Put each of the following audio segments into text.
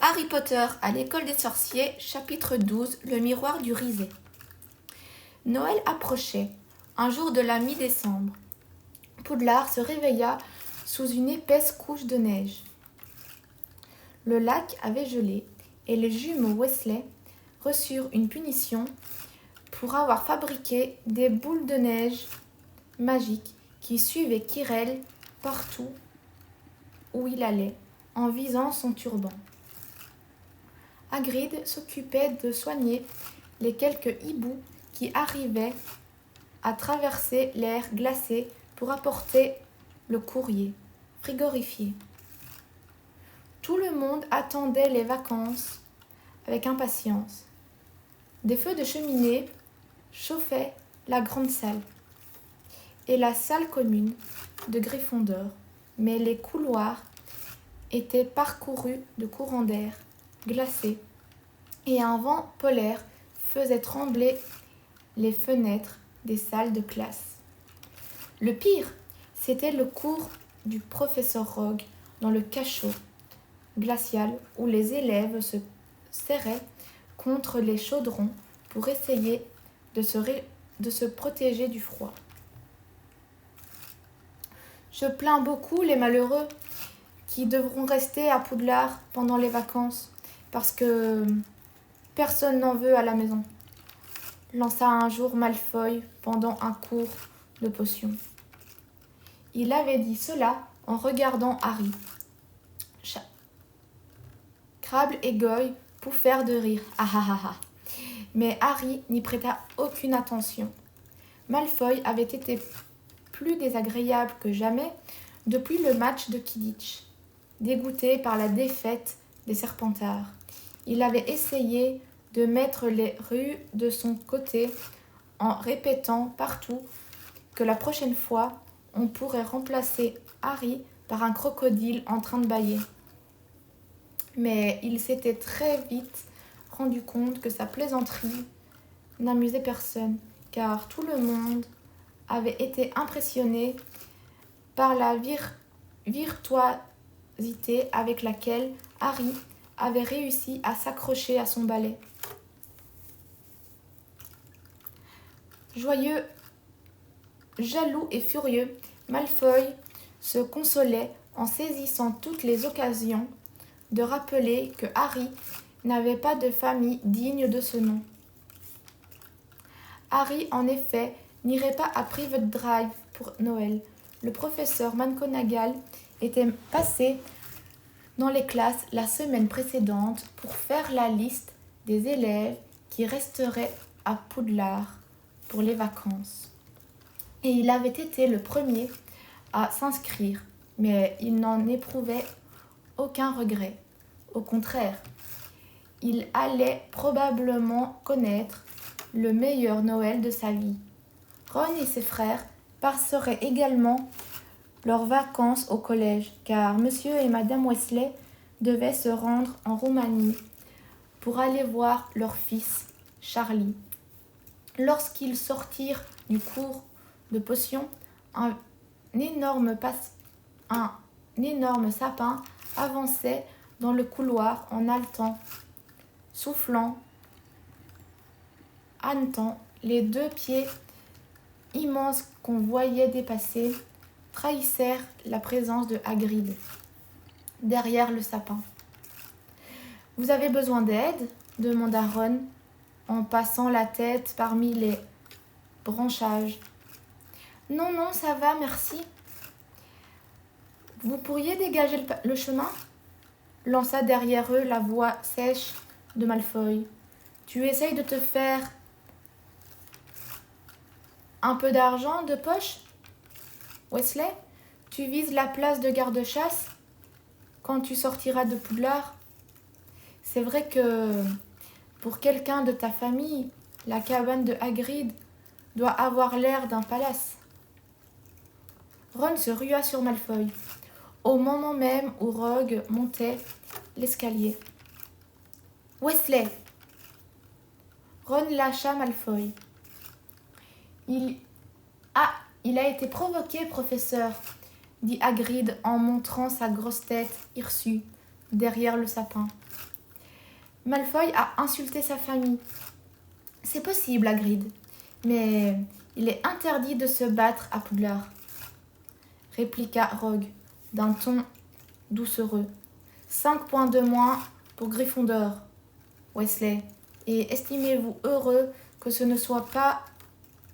Harry Potter à l'école des sorciers, chapitre 12, le miroir du risé. Noël approchait, un jour de la mi-décembre. Poudlard se réveilla sous une épaisse couche de neige. Le lac avait gelé et les jumeaux Weasley reçurent une punition pour avoir fabriqué des boules de neige magiques qui suivaient Quirrell partout où il allait en visant son turban. Hagrid s'occupait de soigner les quelques hiboux qui arrivaient à traverser l'air glacé pour apporter le courrier frigorifié. Tout le monde attendait les vacances avec impatience. Des feux de cheminée chauffaient la grande salle et la salle commune de Gryffondor, mais les couloirs étaient parcourus de courants d'air glacés et un vent polaire faisait trembler les fenêtres des salles de classe. Le pire, c'était le cours du professeur Rogue dans le cachot glacial où les élèves se serraient contre les chaudrons pour essayer de se protéger du froid. Je plains beaucoup les malheureux qui devront rester à Poudlard pendant les vacances parce que personne n'en veut à la maison, lança un jour Malfoy pendant un cours de potions. Il avait dit cela en regardant Harry. Crabbe et Goyle pouffèrent de rire. Ah ah ah ah. Mais Harry n'y prêta aucune attention. Malfoy avait été plus désagréable que jamais depuis le match de Quidditch. Dégoûté par la défaite des Serpentards, il avait essayé de mettre les rues de son côté en répétant partout que la prochaine fois, on pourrait remplacer Harry par un crocodile en train de bâiller. Mais il s'était très vite rendu compte que sa plaisanterie n'amusait personne, car tout le monde avait été impressionné par la virtuosité avec laquelle Harry avait réussi à s'accrocher à son balai. Joyeux, jaloux et furieux, Malfoy se consolait en saisissant toutes les occasions de rappeler que Harry n'avait pas de famille digne de ce nom. Harry, en effet, n'irait pas à Privet Drive pour Noël. Le professeur McGonagall était passé dans les classes la semaine précédente pour faire la liste des élèves qui resteraient à Poudlard pour les vacances. Et il avait été le premier à s'inscrire, mais il n'en éprouvait aucun regret. Au contraire, il allait probablement connaître le meilleur Noël de sa vie. Ron et ses frères passeraient également leurs vacances au collège, car Monsieur et Madame Weasley devaient se rendre en Roumanie pour aller voir leur fils, Charlie. Lorsqu'ils sortirent du cours de potions, un énorme sapin avançait dans le couloir en haletant, soufflant, hannetant. Les deux pieds immenses qu'on voyait dépasser trahissèrent la présence de Hagrid derrière le sapin. « Vous avez besoin d'aide ?» demanda Ron en passant la tête parmi les branchages. « Non, non, ça va, merci. »« Vous pourriez dégager le chemin ?» lança derrière eux la voix sèche de Malfoy. « Tu essayes de te faire un peu d'argent de poche, Weasley? Tu vises la place de garde-chasse quand tu sortiras de Poudlard? C'est vrai que pour quelqu'un de ta famille, la cabane de Hagrid doit avoir l'air d'un palace. » Ron se rua sur Malfoy, au moment même où Rogue montait l'escalier. « Weasley !» Ron lâcha Malfoy. Il a été provoqué, professeur, dit Hagrid en montrant sa grosse tête hirsue derrière le sapin. Malfoy a insulté sa famille. C'est possible, Hagrid, mais il est interdit de se battre à Poudlard, répliqua Rogue d'un ton doucereux. 5 points de moins pour Gryffondor, Weasley, et estimez-vous heureux que ce ne soit pas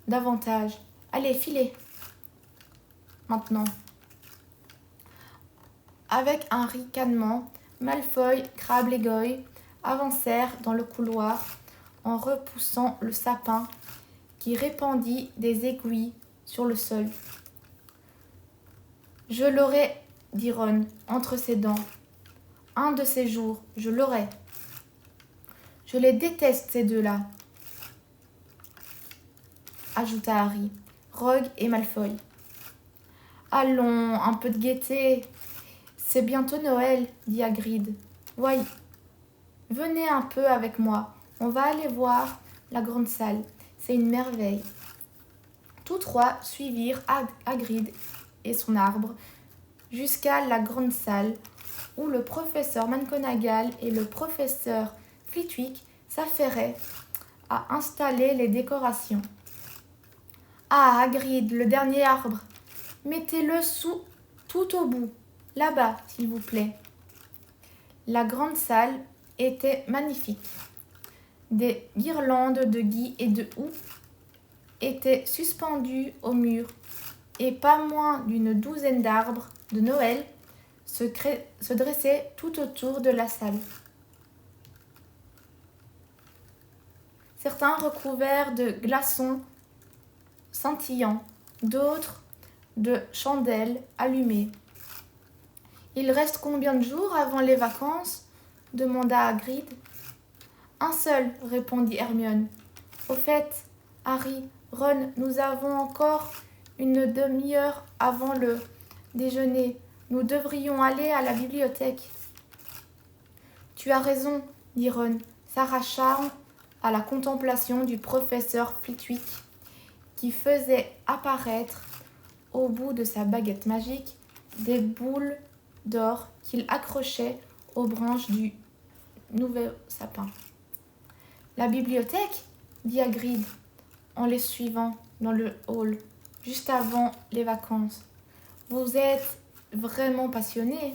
davantage. Allez, filez. Maintenant. Avec un ricanement, Malfoy, Crabbe et Goyle avancèrent dans le couloir en repoussant le sapin qui répandit des aiguilles sur le sol. « Je l'aurai, dit Ron entre ses dents. Un de ces jours, je l'aurai. Je les déteste, ces deux-là, ajouta Harry, Rogue et Malfoy. Allons, un peu de gaieté. C'est bientôt Noël, dit Hagrid. Voyez, venez un peu avec moi. On va aller voir la grande salle. C'est une merveille. Tous trois suivirent Hagrid et son arbre jusqu'à la grande salle où le professeur McGonagall et le professeur Flitwick s'affairaient à installer les décorations. Ah, Hagrid, le dernier arbre. Mettez-le tout au bout, là-bas, s'il vous plaît. La grande salle était magnifique. Des guirlandes de gui et de houx étaient suspendues au mur et pas moins d'une douzaine d'arbres de Noël se dressaient tout autour de la salle. Certains recouverts de glaçons scintillants, d'autres de chandelles allumées. « Il reste combien de jours avant les vacances ?» demanda Hagrid. « Un seul, répondit Hermione. Au fait, Harry, Ron, nous avons encore une demi-heure avant le déjeuner. Nous devrions aller à la bibliothèque. »« Tu as raison, dit Ron, s'arrachant à la contemplation du professeur Flitwick, qui faisait apparaître au bout de sa baguette magique des boules d'or qu'il accrochait aux branches du nouveau sapin. « La bibliothèque ?» dit Hagrid en les suivant dans le hall, juste avant les vacances. « Vous êtes vraiment passionné ?»«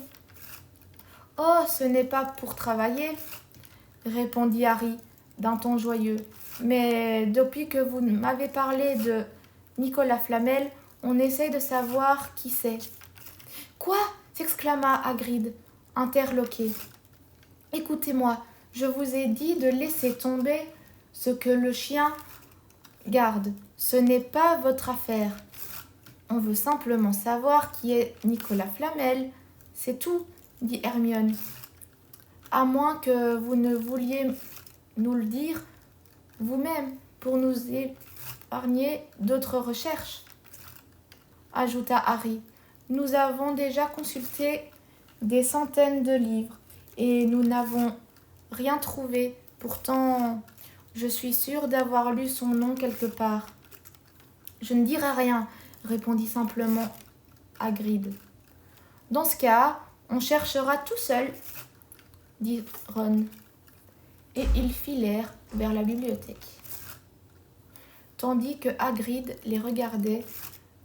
Oh, ce n'est pas pour travailler, » répondit Harry d'un ton joyeux. « Mais depuis que vous m'avez parlé de Nicolas Flamel, on essaie de savoir qui c'est. »« Quoi ?» s'exclama Hagrid, interloqué. « Écoutez-moi, je vous ai dit de laisser tomber ce que le chien garde. Ce n'est pas votre affaire. On veut simplement savoir qui est Nicolas Flamel. C'est tout, dit Hermione. À moins que vous ne vouliez nous le dire vous-même pour nous épargner d'autres recherches, ajouta Harry. Nous avons déjà consulté des centaines de livres et nous n'avons rien trouvé. Pourtant, je suis sûre d'avoir lu son nom quelque part. Je ne dirai rien, répondit simplement Hagrid. Dans ce cas, on cherchera tout seul, dit Ron. Et ils filèrent vers la bibliothèque, tandis que Hagrid les regardait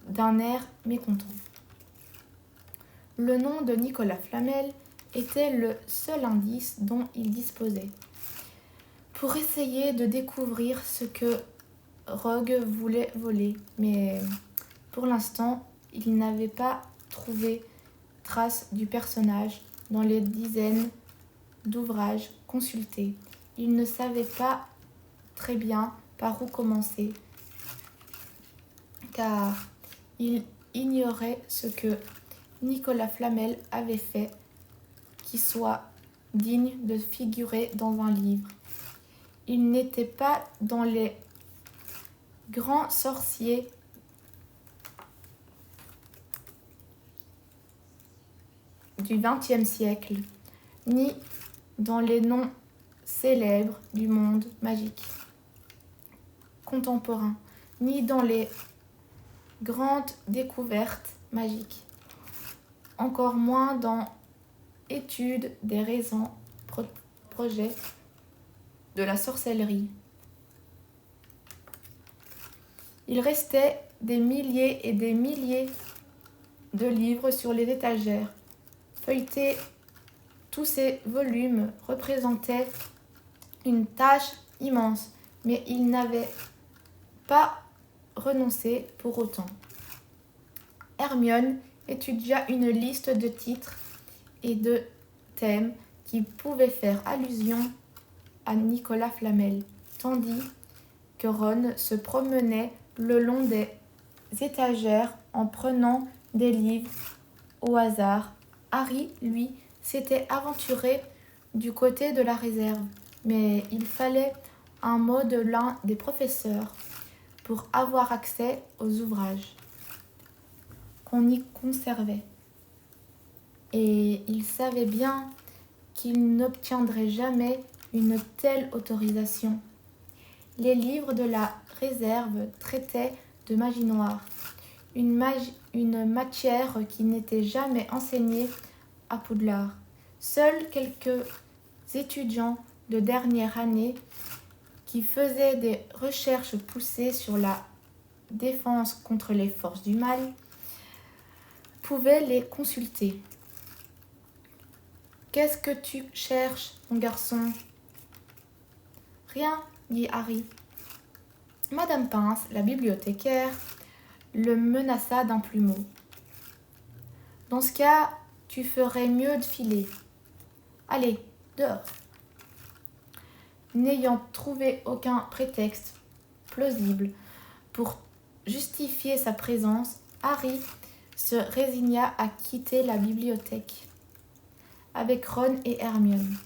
d'un air mécontent. Le nom de Nicolas Flamel était le seul indice dont il disposait pour essayer de découvrir ce que Rogue voulait voler, mais pour l'instant, il n'avait pas trouvé trace du personnage dans les dizaines d'ouvrages consultés. Il ne savait pas très bien par où commencer, car il ignorait ce que Nicolas Flamel avait fait qui soit digne de figurer dans un livre. Il n'était pas dans les grands sorciers du XXe siècle, ni dans les noms célèbres du monde magique contemporain, ni dans les grandes découvertes magiques, encore moins dans études des raisons projets de la sorcellerie. Il restait des milliers et des milliers de livres sur les étagères. Feuilleter tous ces volumes représentait une tâche immense, mais il n'avait pas renoncé pour autant. Hermione étudia une liste de titres et de thèmes qui pouvaient faire allusion à Nicolas Flamel, tandis que Ron se promenait le long des étagères en prenant des livres au hasard. Harry, lui, s'était aventuré du côté de la réserve, mais il fallait un mot de l'un des professeurs pour avoir accès aux ouvrages qu'on y conservait. Et il savait bien qu'il n'obtiendrait jamais une telle autorisation. Les livres de la réserve traitaient de magie noire, une matière qui n'était jamais enseignée à Poudlard. Seuls quelques étudiants de dernière année qui faisaient des recherches poussées sur la défense contre les forces du mal pouvaient les consulter. « Qu'est-ce que tu cherches, mon garçon ?»« Rien, » dit Harry. Madame Pince, la bibliothécaire, le menaça d'un plumeau. « Dans ce cas, tu ferais mieux de filer. Allez, dehors. » N'ayant trouvé aucun prétexte plausible pour justifier sa présence, Harry se résigna à quitter la bibliothèque avec Ron et Hermione.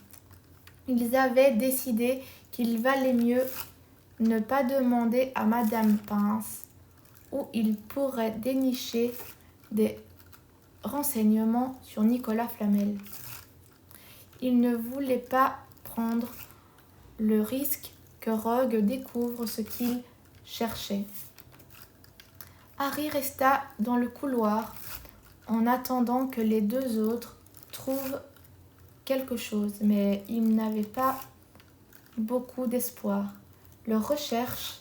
Ils avaient décidé qu'il valait mieux ne pas demander à Madame Pince où il pourrait dénicher des renseignements sur Nicolas Flamel. Il ne voulait pas prendre le risque que Rogue découvre ce qu'il cherchait. Harry resta dans le couloir en attendant que les deux autres trouvent quelque chose, mais il n'avait pas beaucoup d'espoir. Leur recherche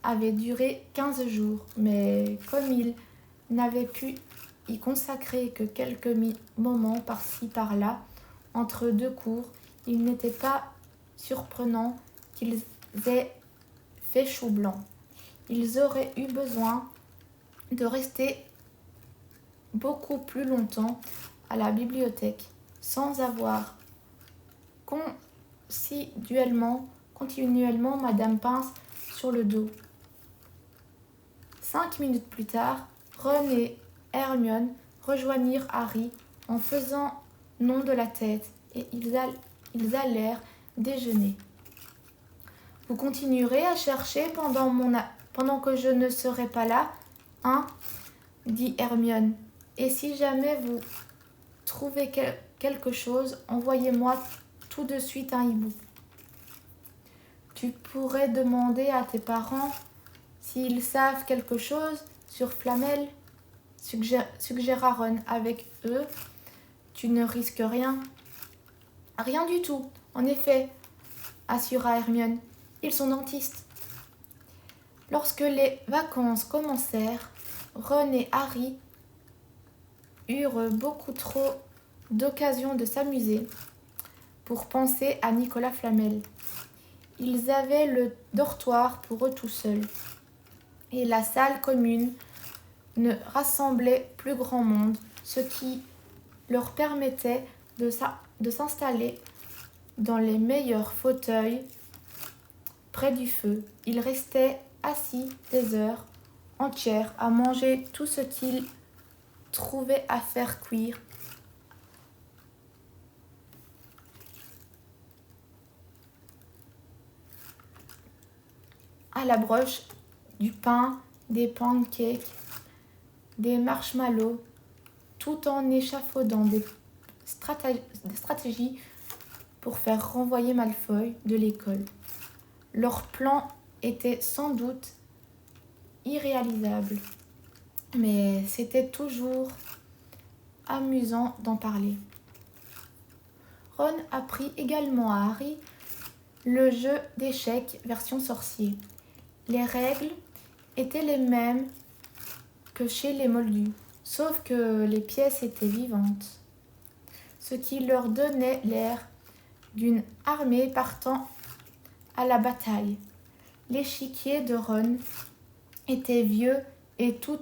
avait duré 15 jours, mais comme il n'avait pu y consacrer que quelques moments par-ci par-là, entre deux cours, il n'était pas surprenant qu'ils aient fait chou blanc. Ils auraient eu besoin de rester beaucoup plus longtemps à la bibliothèque sans avoir continuellement Madame Pince sur le dos. 5 minutes plus tard, Ron et Hermione rejoignirent Harry en faisant non de la tête et ils allèrent déjeuner. « Vous continuerez à chercher pendant que je ne serai pas là, hein ?» dit Hermione. « Et si jamais vous trouvez quelque chose, envoyez-moi tout de suite un hibou. » « Tu pourrais demander à tes parents s'ils savent quelque chose sur Flamel, suggéra Ron. « Avec eux, tu ne risques rien. »« Rien du tout, en effet, » assura Hermione. « Ils sont dentistes. » Lorsque les vacances commencèrent, Ron et Harry eurent beaucoup trop d'occasions de s'amuser pour penser à Nicolas Flamel. Ils avaient le dortoir pour eux tout seuls, et la salle commune ne rassemblait plus grand monde, ce qui leur permettait de s'installer dans les meilleurs fauteuils près du feu. Ils restaient assis des heures entières à manger tout ce qu'ils trouvaient à faire cuire. À la broche, du pain, des pancakes, des marshmallows, tout en échafaudant des stratégies pour faire renvoyer Malfoy de l'école. Leur plan était sans doute irréalisable, mais c'était toujours amusant d'en parler. Ron apprit également à Harry le jeu d'échecs version sorcier. Les règles étaient les mêmes que chez les Moldus, sauf que les pièces étaient vivantes, ce qui leur donnait l'air d'une armée partant à la bataille. L'échiquier de Ron était vieux et tout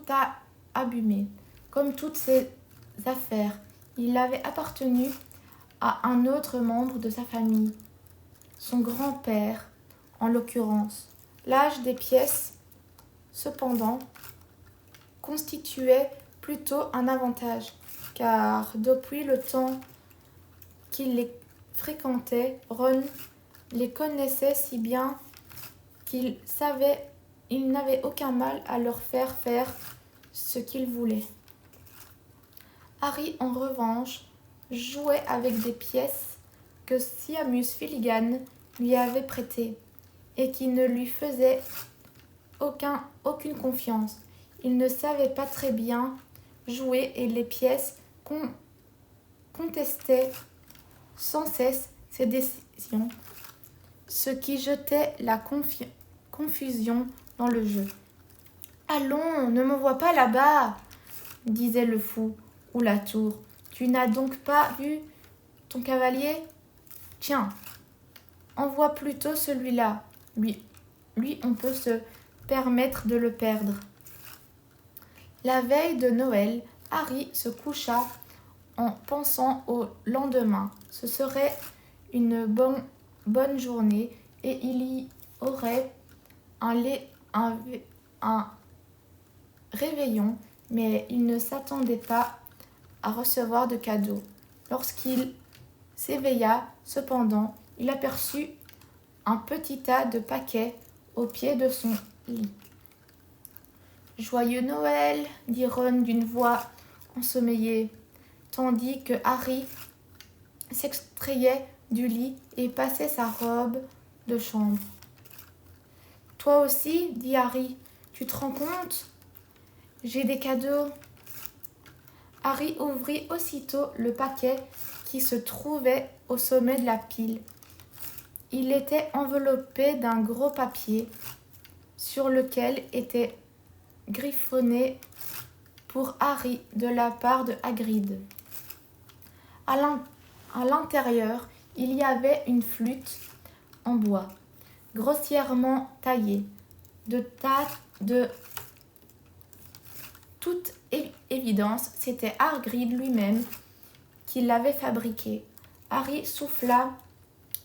abîmé. Comme toutes ses affaires, il avait appartenu à un autre membre de sa famille, son grand-père en l'occurrence. L'âge des pièces, cependant, constituait plutôt un avantage, car depuis le temps qu'il les fréquentait, Ron les connaissait si bien qu'il n'avait aucun mal à leur faire faire ce qu'ils voulaient. Harry, en revanche, jouait avec des pièces que Seamus Finnegan lui avait prêtées et qui ne lui faisaient aucune confiance. Il ne savait pas très bien jouer et les pièces contestaient sans cesse ses décisions, ce qui jetait la confusion dans le jeu. « Allons, ne m'envoie pas là-bas !» disait le fou ou la tour. « Tu n'as donc pas vu ton cavalier ? Tiens, envoie plutôt celui-là. Lui, on peut se permettre de le perdre. » La veille de Noël, Harry se coucha en pensant au lendemain. Ce serait une bonne journée et il y aurait un réveillon, mais il ne s'attendait pas à recevoir de cadeaux. Lorsqu'il s'éveilla, cependant, il aperçut un petit tas de paquets au pied de son lit. « Joyeux Noël !» dit Ron d'une voix ensommeillée, tandis que Harry s'extrayait du lit et passait sa robe de chambre. « Toi aussi ?» dit Harry. « Tu te rends compte ? J'ai des cadeaux. » Harry ouvrit aussitôt le paquet qui se trouvait au sommet de la pile. Il était enveloppé d'un gros papier sur lequel était griffonné pour Harry de la part de Hagrid. À l'intérieur, il y avait une flûte en bois, grossièrement taillée. De toute évidence, c'était Hagrid lui-même qui l'avait fabriquée. Harry souffla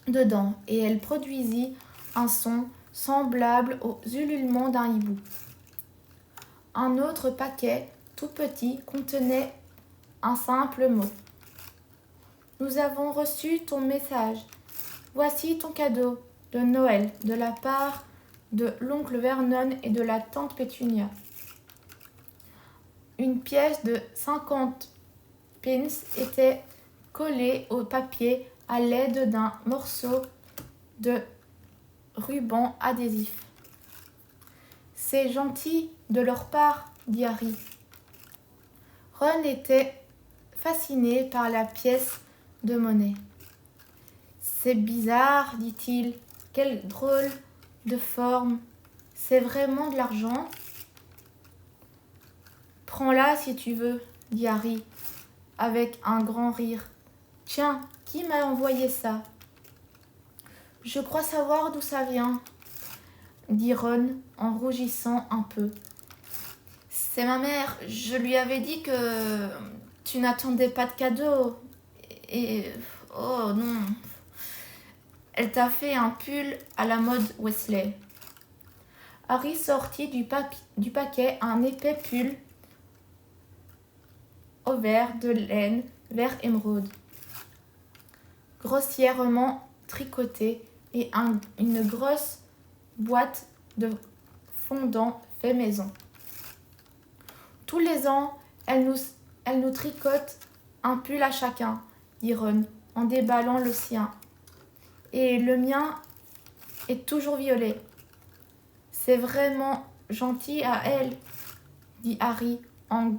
dedans et elle produisit un son semblable aux ululements d'un hibou. Un autre paquet, tout petit, contenait un simple mot. « Nous avons reçu ton message. Voici ton cadeau de Noël de la part de l'oncle Vernon et de la tante Pétunia. » Une pièce de 50 pence était collée au papier à l'aide d'un morceau de ruban adhésif. « C'est gentil de leur part, » dit Harry. Ron était fasciné par la pièce de monnaie. « C'est bizarre, dit-il. Quelle drôle de forme. C'est vraiment de l'argent ? » « Prends-la si tu veux, » dit Harry, avec un grand rire. « Tiens, qui m'a envoyé ça ? » « Je crois savoir d'où ça vient, » dit Ron en rougissant un peu. « C'est ma mère. Je lui avais dit que tu n'attendais pas de cadeau. Et... oh non. Elle t'a fait un pull à la mode Weasley. » Harry sortit du paquet un épais pull vert de laine vert émeraude, grossièrement tricoté, et une grosse boîte de fondant fait maison. « Tous les ans, elle nous tricote un pull à chacun, » dit Ron en déballant le sien. « Et le mien est toujours violet. »« C'est vraiment gentil à elle, » dit Harry en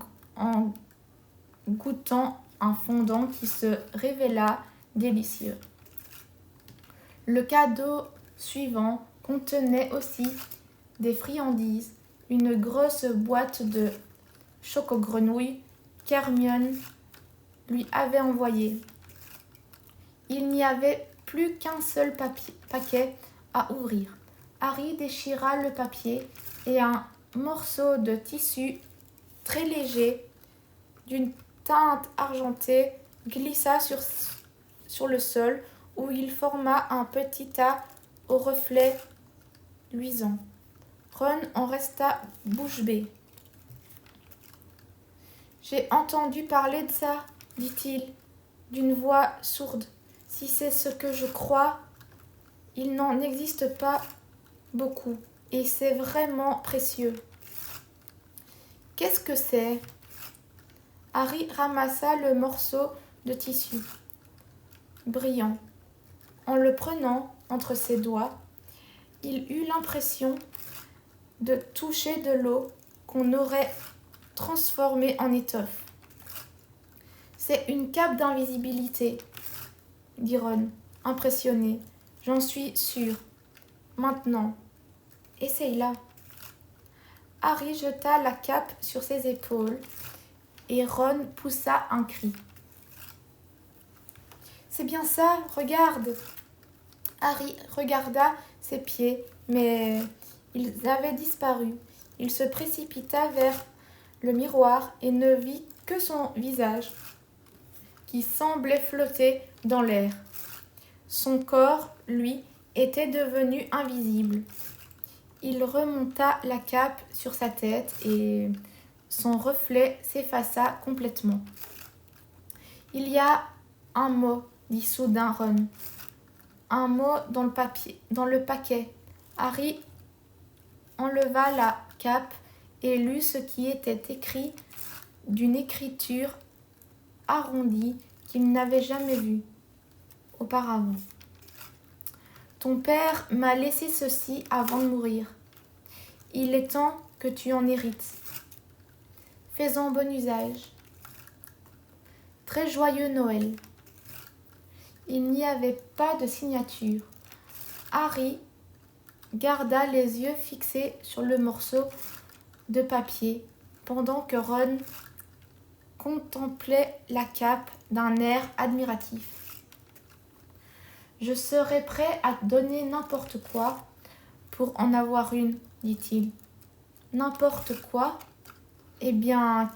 goûtant un fondant qui se révéla délicieux. Le cadeau suivant contenait aussi des friandises, une grosse boîte de choco-grenouilles qu'Hermione lui avait envoyée. Il n'y avait plus qu'un seul paquet à ouvrir. Harry déchira le papier et un morceau de tissu très léger d'une teinte argentée glissa sur le sol où il forma un petit tas au reflet luisant. Ron en resta bouche bée. « J'ai entendu parler de ça, dit-il, d'une voix sourde. Si c'est ce que je crois, il n'en existe pas beaucoup, et c'est vraiment précieux. Qu'est-ce que c'est ? Harry ramassa le morceau de tissu, brillant. En le prenant entre ses doigts, il eut l'impression de toucher de l'eau qu'on aurait transformée en étoffe. C'est une cape d'invisibilité, dit Ron, impressionné. J'en suis sûr. Maintenant, essaye-la. Harry jeta la cape sur ses épaules et Ron poussa un cri. C'est bien ça, regarde. Harry regarda ses pieds, mais ils avaient disparu. Il se précipita vers le miroir et ne vit que son visage, qui semblait flotter dans l'air. Son corps, lui, était devenu invisible. Il remonta la cape sur sa tête et son reflet s'effaça complètement. « Il y a un mot, dit soudain Ron. Un mot dans le paquet. Harry enleva la cape et lut ce qui était écrit d'une écriture arrondie qu'il n'avait jamais vue auparavant. Ton père m'a laissé ceci avant de mourir. Il est temps que tu en hérites. Fais-en bon usage. Très joyeux Noël. Il n'y avait pas de signature. Harry garda les yeux fixés sur le morceau de papier pendant que Ron contemplait la cape d'un air admiratif. « Je serais prêt à donner n'importe quoi pour en avoir une, dit-il. N'importe quoi ? Eh bien,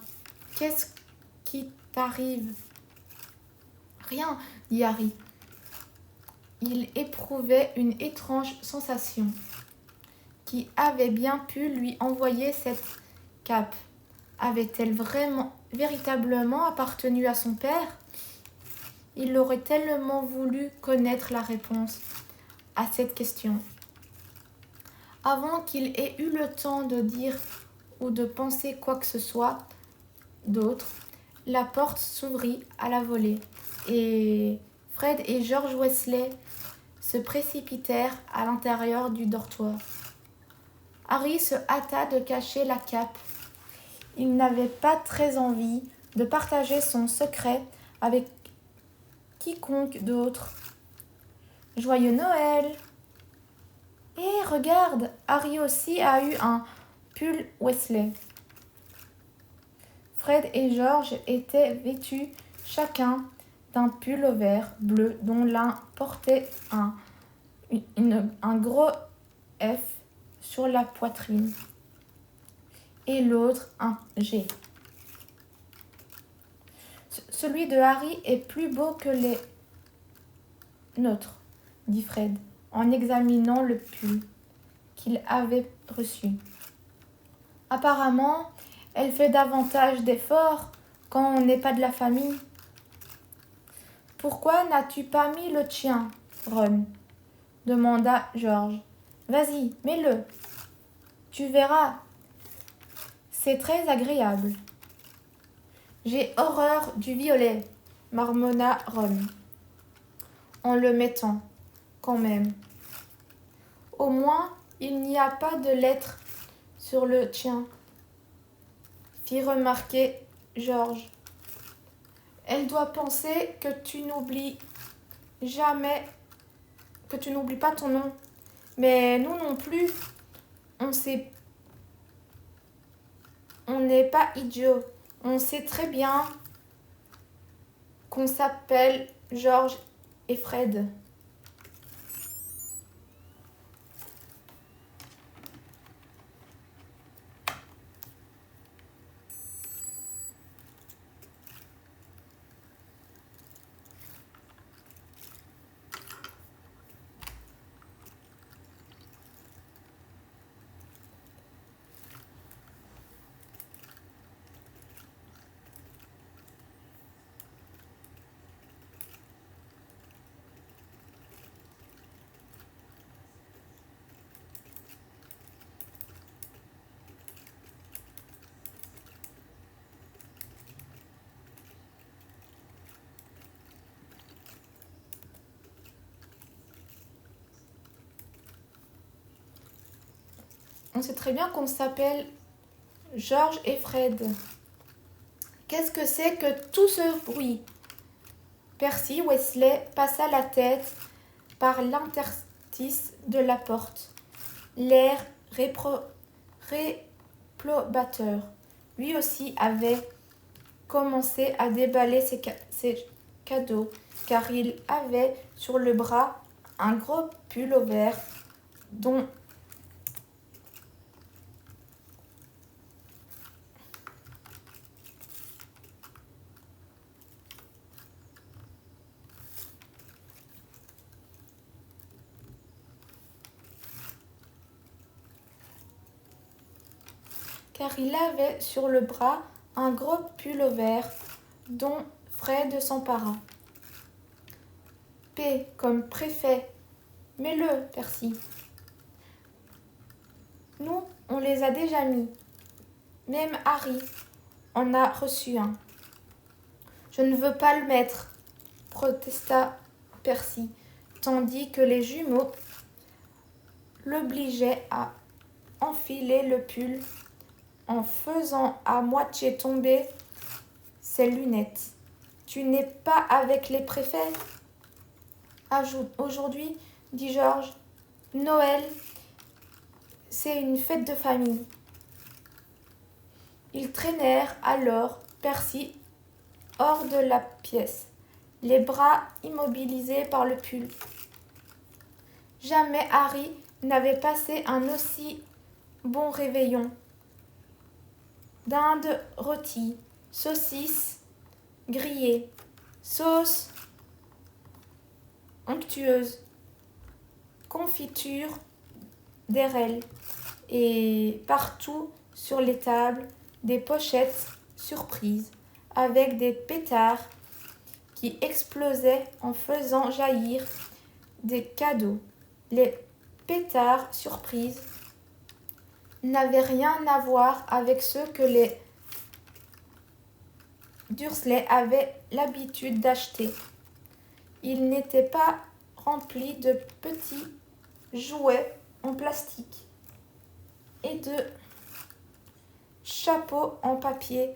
qu'est-ce qui t'arrive ? Rien, dit Harry. Il éprouvait une étrange sensation. Qui avait bien pu lui envoyer cette cape ? Avait-elle véritablement appartenu à son père ? Il aurait tellement voulu connaître la réponse à cette question. Avant qu'il ait eu le temps de dire ou de penser quoi que ce soit d'autre, la porte s'ouvrit à la volée et Fred et George Weasley se précipitèrent à l'intérieur du dortoir. Harry se hâta de cacher la cape. Il n'avait pas très envie de partager son secret avec quiconque d'autre. Joyeux Noël! Et regarde, Harry aussi a eu un pull Weasley. Fred et George étaient vêtus chacun d'un pull-over bleu dont l'un portait un gros F sur la poitrine et l'autre un G. Celui de Harry est plus beau que les nôtres, dit Fred, en examinant le pull qu'il avait reçu. Apparemment, elle fait davantage d'efforts quand on n'est pas de la famille. Pourquoi n'as-tu pas mis le tien, Ron ? Demanda George. Vas-y, mets-le. Tu verras. C'est très agréable. J'ai horreur du violet, marmonna Ron, en le mettant, quand même. Au moins, il n'y a pas de lettres sur le tien, fit remarquer George. Elle doit penser que tu n'oublies jamais que tu n'oublies pas ton nom. Mais nous non plus, on n'est pas idiots. On sait très bien qu'on s'appelle George et Fred. On sait très bien qu'on s'appelle George et Fred. Qu'est-ce que c'est que tout ce bruit? Percy Weasley passa la tête par l'interstice de la porte. L'air réprobateur. Lui aussi avait commencé à déballer ses cadeaux, car il avait sur le bras un gros pull-over dont dont Fred s'empara. P comme préfet. Mets-le, Percy. Nous, on les a déjà mis. Même Harry en a reçu un. Je ne veux pas le mettre, protesta Percy, tandis que les jumeaux l'obligeaient à enfiler le pull en faisant à moitié tomber ses lunettes. Tu n'es pas avec les préfets? Aujourd'hui, dit George, Noël, c'est une fête de famille. Ils traînèrent alors Percy hors de la pièce, les bras immobilisés par le pull. Jamais Harry n'avait passé un aussi bon réveillon. Dinde rôtie, saucisses grillées, sauce onctueuse, confiture d'érelle et partout sur les tables des pochettes surprises avec des pétards qui explosaient en faisant jaillir des cadeaux. Les pétards surprises n'avaient rien à voir avec ceux que les Dursley avaient l'habitude d'acheter. Ils n'étaient pas remplis de petits jouets en plastique et de chapeaux en papier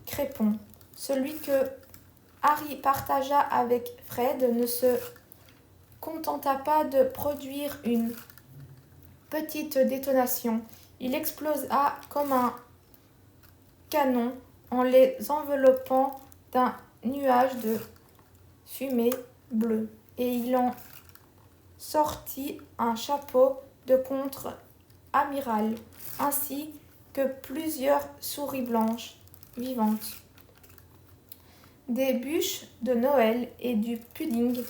crépon. Celui que Harry partagea avec Fred ne se contenta pas de produire une petite détonation. Il explosa comme un canon en les enveloppant d'un nuage de fumée bleue, et il en sortit un chapeau de contre-amiral, ainsi que plusieurs souris blanches vivantes. Des bûches de Noël et du pudding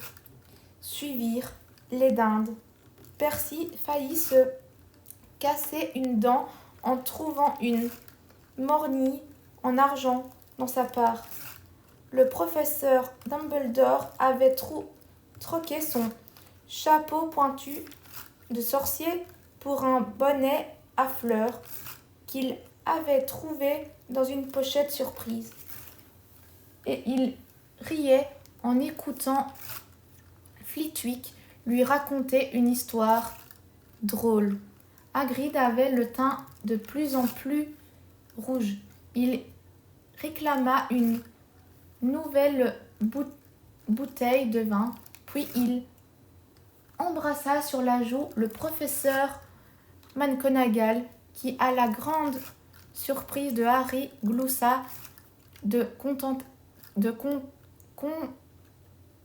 suivirent les dindes. Percy faillit se casser une dent en trouvant une mornie en argent dans sa part. Le professeur Dumbledore avait troqué son chapeau pointu de sorcier pour un bonnet à fleurs qu'il avait trouvé dans une pochette surprise. Et il riait en écoutant Flitwick lui raconter une histoire drôle. Hagrid avait le teint de plus en plus rouge. Il réclama une nouvelle bouteille de vin, puis il embrassa sur la joue le professeur McGonagall qui, à la grande surprise de Harry, gloussa de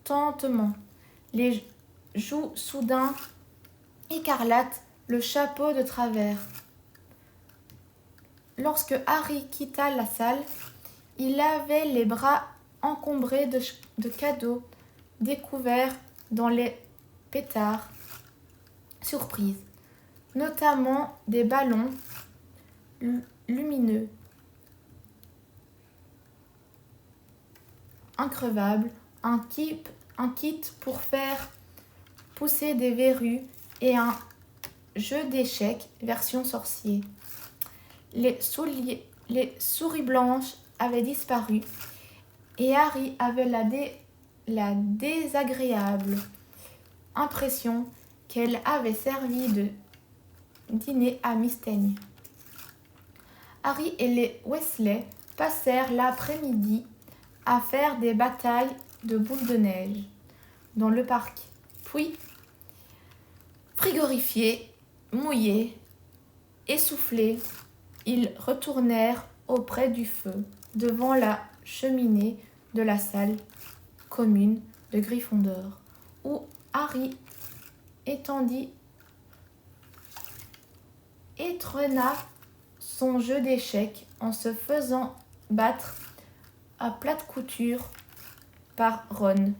contentement, les joues soudain écarlates, le chapeau de travers. Lorsque Harry quitta la salle, il avait les bras encombrés de cadeaux découverts dans les pétards surprises, notamment des ballons lumineux, increvables, un kit pour faire pousser des verrues et un jeu d'échecs version sorcier. Les souris blanches avaient disparu et Harry avait la désagréable impression qu'elle avait servi de dîner à Mystaigne. Harry et les Weasley passèrent l'après-midi à faire des batailles de boules de neige dans le parc. Puis, frigorifiés, mouillés, essoufflés, ils retournèrent auprès du feu, devant la cheminée de la salle commune de Gryffondor, où Harry étrena son jeu d'échecs en se faisant battre à plate couture par Ron.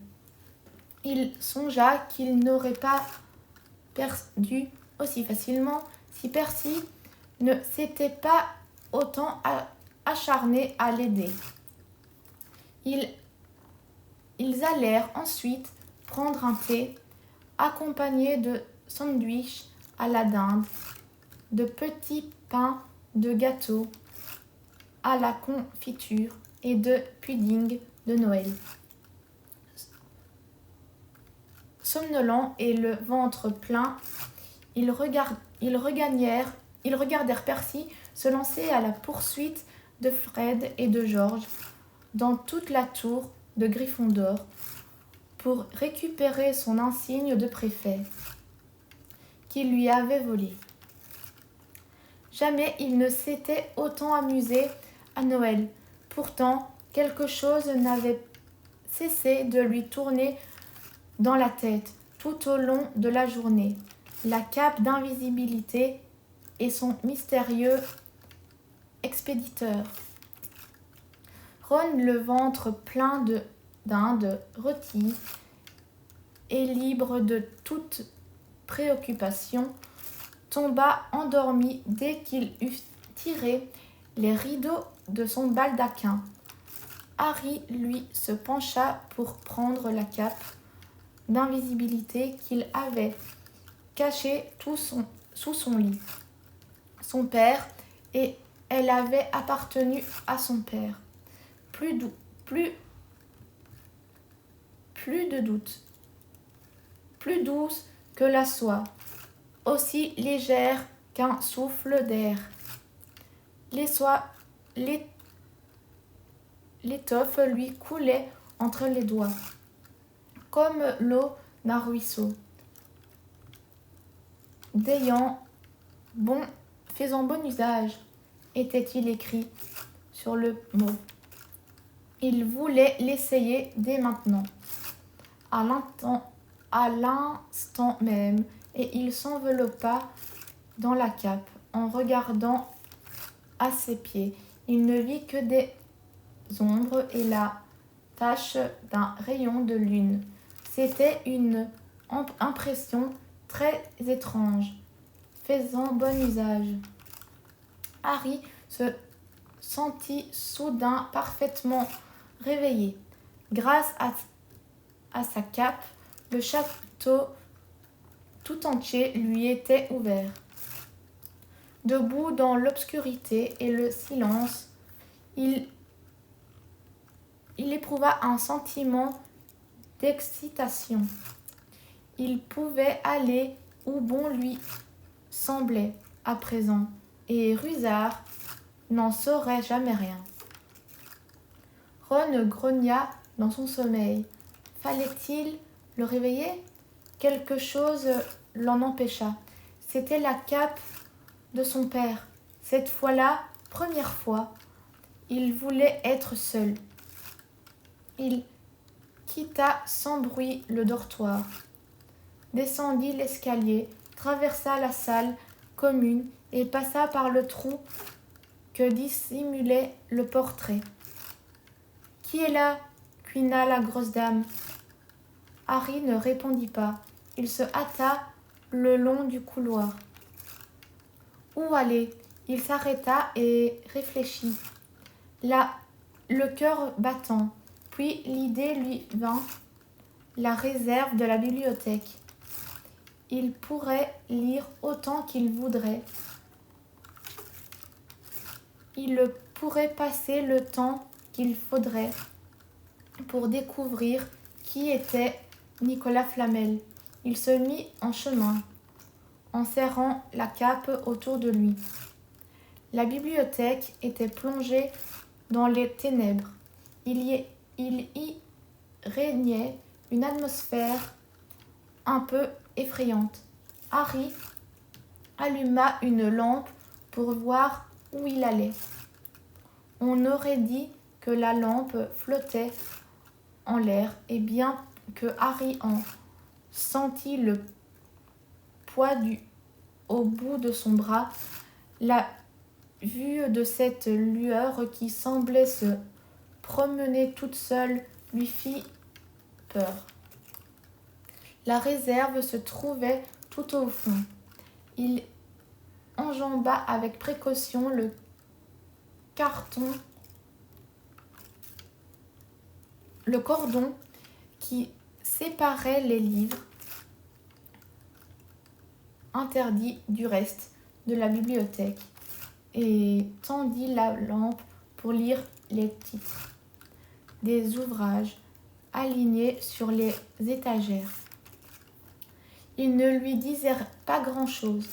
Il songea qu'il n'aurait pas perdu aussi facilement si Percy ne s'était pas autant acharné à l'aider. Ils allèrent ensuite prendre un thé, accompagné de sandwichs à la dinde, de petits pains de gâteau à la confiture et de pudding de Noël. Somnolents et le ventre plein, ils regardèrent Percy se lancer à la poursuite de Fred et de George dans toute la tour de Gryffondor pour récupérer son insigne de préfet qu'il lui avait volé. Jamais il ne s'était autant amusé à Noël. Pourtant, quelque chose n'avait cessé de lui tourner dans la tête tout au long de la journée. La cape d'invisibilité et son mystérieux expéditeur. Ron, le ventre plein de dinde rôtie et libre de toute préoccupation, tomba endormi dès qu'il eut tiré les rideaux de son baldaquin. Harry, lui, se pencha pour prendre la cape d'invisibilité qu'il avait cachée sous son lit. Son père, et elle avait appartenu à son père. Plus de doute, plus douce que la soie, aussi légère qu'un souffle d'air. L'étoffe lui coulait entre les doigts, comme l'eau d'un ruisseau. Faisant bon usage, était-il écrit sur le mot. Il voulait l'essayer dès maintenant, à l'instant même, et il s'enveloppa dans la cape. En regardant à ses pieds, il ne vit que des ombres et la tache d'un rayon de lune. C'était une impression très étrange. Faisant bon usage, Harry se sentit soudain parfaitement réveillé. Grâce à sa cape, le château tout entier lui était ouvert. Debout dans l'obscurité et le silence, il éprouva un sentiment d'excitation. Il pouvait aller où bon lui semblait à présent, et Rusard n'en saurait jamais rien. Ron grogna dans son sommeil. Fallait-il le réveiller? quelque chose l'en empêcha. C'était la cape de son père. Cette fois-là, première fois, il voulait être seul. Il quitta sans bruit le dortoir, descendit l'escalier, traversa la salle commune et passa par le trou que dissimulait le portrait. « Qui est là » cuina la grosse dame. Harry ne répondit pas. Il se hâta le long du couloir. Où aller ? Il s'arrêta et réfléchit, le cœur battant. Puis l'idée lui vint, la réserve de la bibliothèque. Il pourrait lire autant qu'il voudrait. Il pourrait passer le temps qu'il faudrait pour découvrir qui était Nicolas Flamel. Il se mit en chemin, en serrant la cape autour de lui. La bibliothèque était plongée dans les ténèbres. Il y régnait une atmosphère un peu effrayante. Harry alluma une lampe pour voir où il allait. On aurait dit que la lampe flottait en l'air, et bien que Harry en sentit le poids au bout de son bras, la vue de cette lueur qui semblait se promener toute seule lui fit peur. La réserve se trouvait tout au fond. Il enjamba avec précaution le cordon qui séparait les livres interdits du reste de la bibliothèque et tendit la lampe pour lire les titres des ouvrages alignés sur les étagères. Ils ne lui disaient pas grand-chose.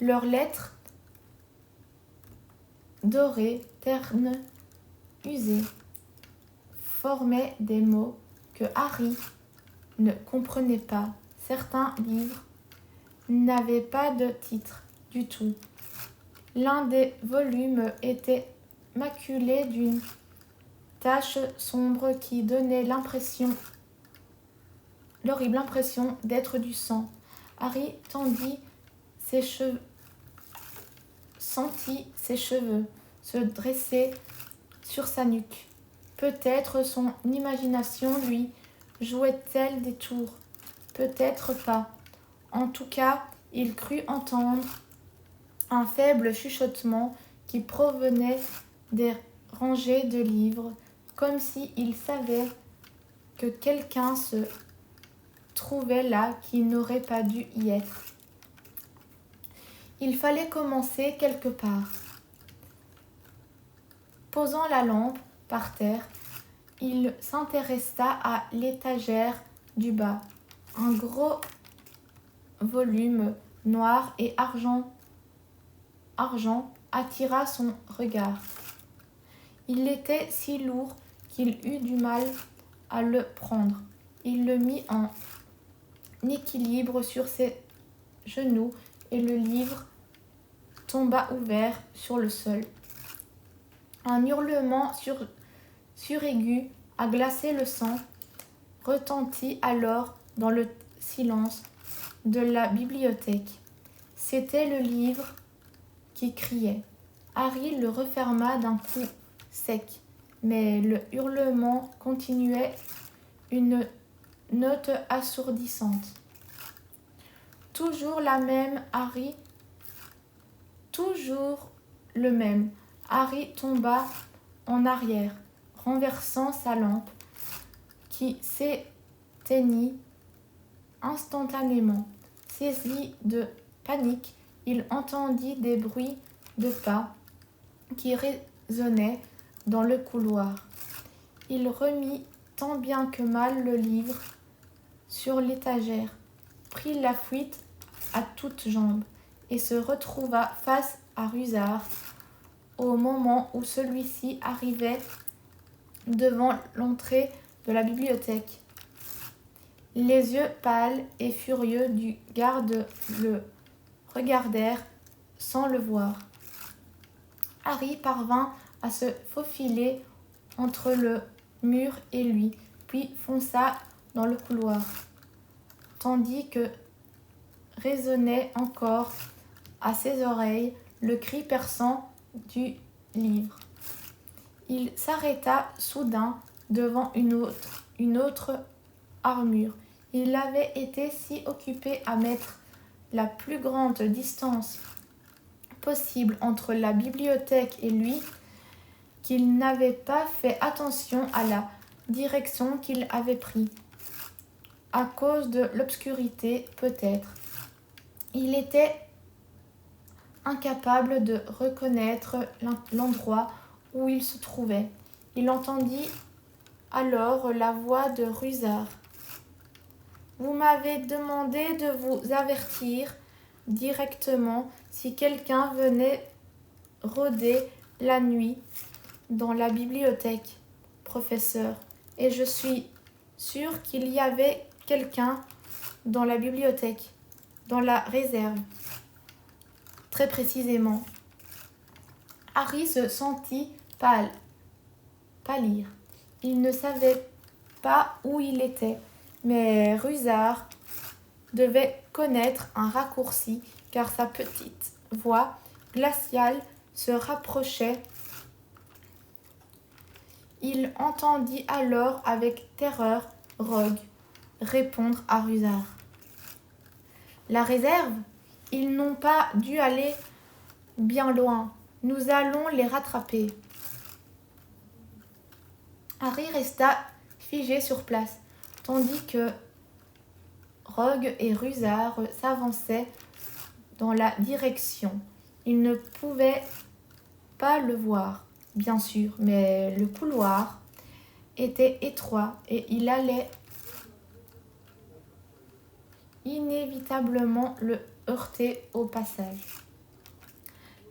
Leurs lettres dorées, ternes, usées, formaient des mots que Harry ne comprenait pas. Certains livres n'avaient pas de titre du tout. L'un des volumes était maculé d'une tache sombre qui donnait l'horrible impression d'être du sang. Harry sentit ses cheveux se dresser sur sa nuque. Peut-être son imagination lui jouait-elle des tours, peut-être pas. En tout cas, il crut entendre un faible chuchotement qui provenait des rangées de livres, comme s'il savait que quelqu'un se trouvait là qui n'aurait pas dû y être. Il fallait commencer quelque part. Posant la lampe par terre, il s'intéressa à l'étagère du bas. Un gros volume noir et argent attira son regard. Il était si lourd qu'il eut du mal à le prendre. Il le mit en équilibre sur ses genoux et le livre tomba ouvert sur le sol. Un hurlement suraigu à glacer le sang retentit alors dans le silence de la bibliothèque. C'était le livre qui criait. Harry le referma d'un coup sec, mais le hurlement continuait, une note assourdissante. Toujours la même, Harry. Toujours le même. Harry tomba en arrière, renversant sa lampe, qui s'éteignit instantanément. Saisi de panique, il entendit des bruits de pas qui résonnaient dans le couloir. Il remit tant bien que mal le livre sur l'étagère, prit la fuite à toutes jambes et se retrouva face à Rusard au moment où celui-ci arrivait devant l'entrée de la bibliothèque. Les yeux pâles et furieux du garde le regardèrent sans le voir. Harry parvint à se faufiler entre le mur et lui, puis fonça dans le couloir, tandis que résonnait encore à ses oreilles le cri perçant du livre. Il s'arrêta soudain devant une autre armure. Il avait été si occupé à mettre la plus grande distance possible entre la bibliothèque et lui qu'il n'avait pas fait attention à la direction qu'il avait prise. À cause de l'obscurité, peut-être. Il était incapable de reconnaître l'endroit où il se trouvait. Il entendit alors la voix de Rusard. « Vous m'avez demandé de vous avertir directement si quelqu'un venait rôder la nuit dans la bibliothèque, professeur, et je suis sûr qu'il y avait quelqu'un dans la bibliothèque, dans la réserve. Très précisément. » Harry se sentit pâlir. Il ne savait pas où il était, mais Rusard devait connaître un raccourci car sa petite voix glaciale se rapprochait. Il entendit alors avec terreur Rogue répondre à Rusard. « La réserve ? Ils n'ont pas dû aller bien loin. Nous allons les rattraper. » Harry resta figé sur place, tandis que Rogue et Rusard s'avançaient dans la direction. Il ne pouvait pas le voir, bien sûr, mais le couloir était étroit et il allait inévitablement le heurter au passage.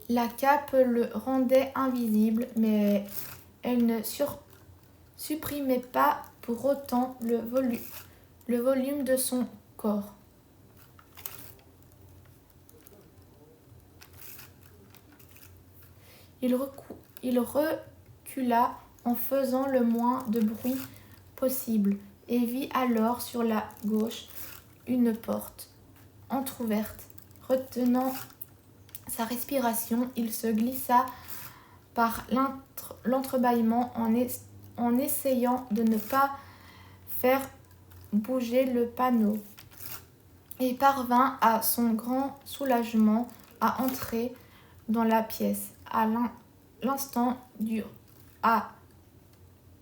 La cape le rendait invisible, mais elle ne supprimait pas pour autant le volume de son corps. Il recula en faisant le moins de bruit possible et vit alors sur la gauche une porte entr'ouverte. Retenant sa respiration, il se glissa par l'entrebâillement en essayant de ne pas faire bouger le panneau et parvint à son grand soulagement à entrer dans la pièce à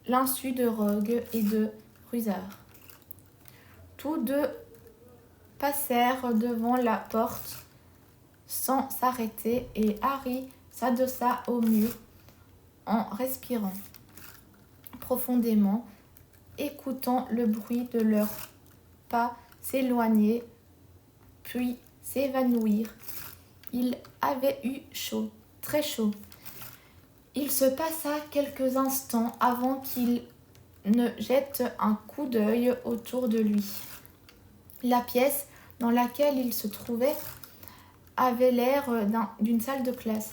l'insu de Rogue et de Rusard. Tous deux passèrent devant la porte sans s'arrêter et Harry s'adossa au mur en respirant profondément, écoutant le bruit de leurs pas s'éloigner puis s'évanouir. Il avait eu chaud, très chaud. Il se passa quelques instants avant qu'il ne jette un coup d'œil autour de lui. La pièce dans laquelle il se trouvait avait l'air d'une salle de classe,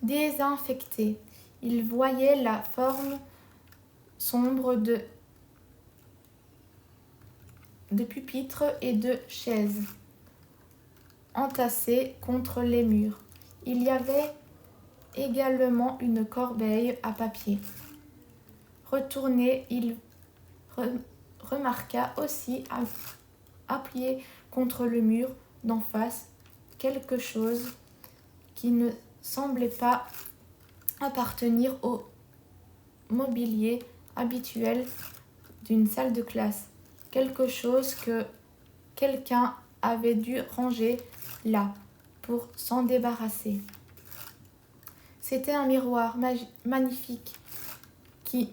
désinfectée. Il voyait la forme sombre de pupitres et de chaises entassées contre les murs. Il y avait également une corbeille à papier. Retourné, il remarqua aussi appuyé contre le mur d'en face quelque chose qui ne semblait pas appartenir au mobilier habituel d'une salle de classe. Quelque chose que quelqu'un avait dû ranger là pour s'en débarrasser. C'était un miroir magnifique qui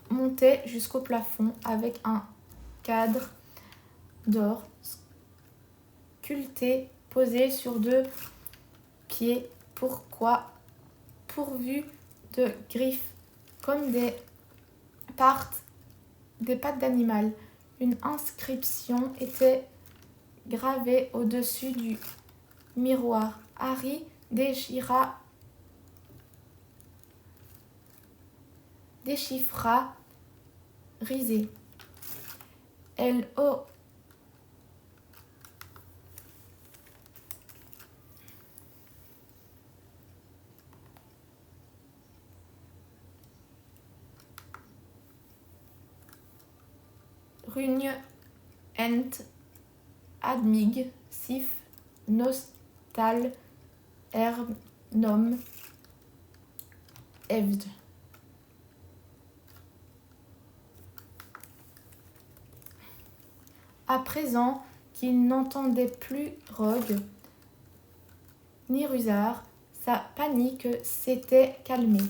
montait jusqu'au plafond avec un cadre d'or sculpté posé sur deux pieds pourvus de griffes, comme des pattes d'animal. Une inscription était gravée au-dessus du miroir. Harry déchiffra risé. L.O. Rugne ent admig sif nostal nom evd. À présent qu'il n'entendait plus Rogue ni Rusard, sa panique s'était calmée.